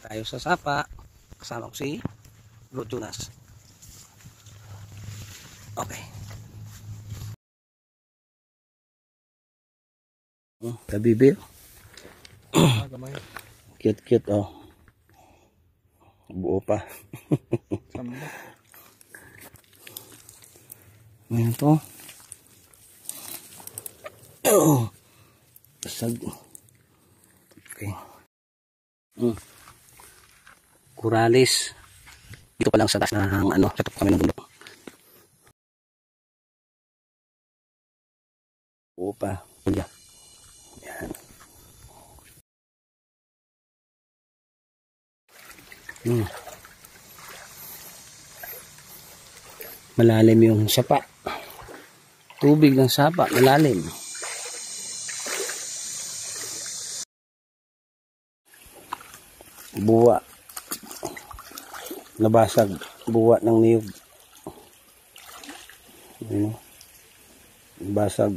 Tayo sa sapa. Kasama ko si Bro Jonas. Okay. Kabibi. Cute oh. Buo pa. Ngayon to. Basag. Okay. Kuralis. Dito pa lang sa taas ng sa top kami ng bundok. Buo pa. Yan. Malalim yung sapa. Tubig ng sapa, malalim. Buwa. Nabasag. Buwa ng niyog. Basag.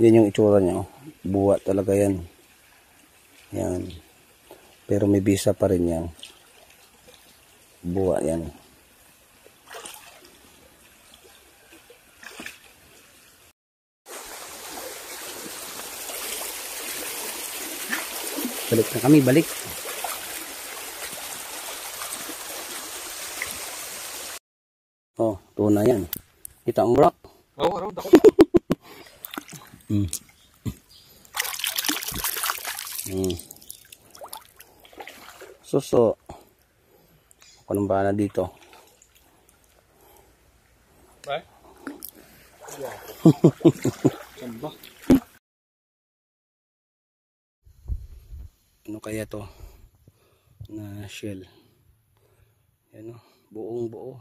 Yan yung itsura niya. Buwa talaga yan. Yan. Pero may bisa pa rin yan. Buwa yan. Balik na kami, balik. Oh, tuna yan. Kita ang rock. Oo, around ako. Suso. Ako nang bahala dito. Bye. Samba. Ano kaya to na shell? Yan o, buong buo.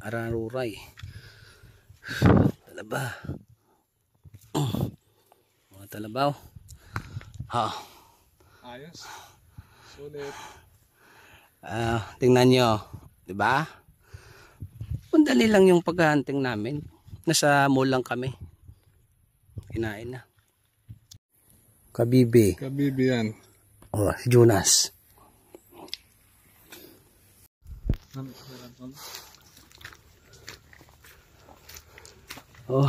Araruray. Talaba. Mga talabaw. Ayos. Sulit. Tingnan nyo, di ba? Pandali lang yung paghahunting namin. Nasa mall lang kami. Kinain na. Kabibi. Kabibi yan. Oh, si Jonas. Oh.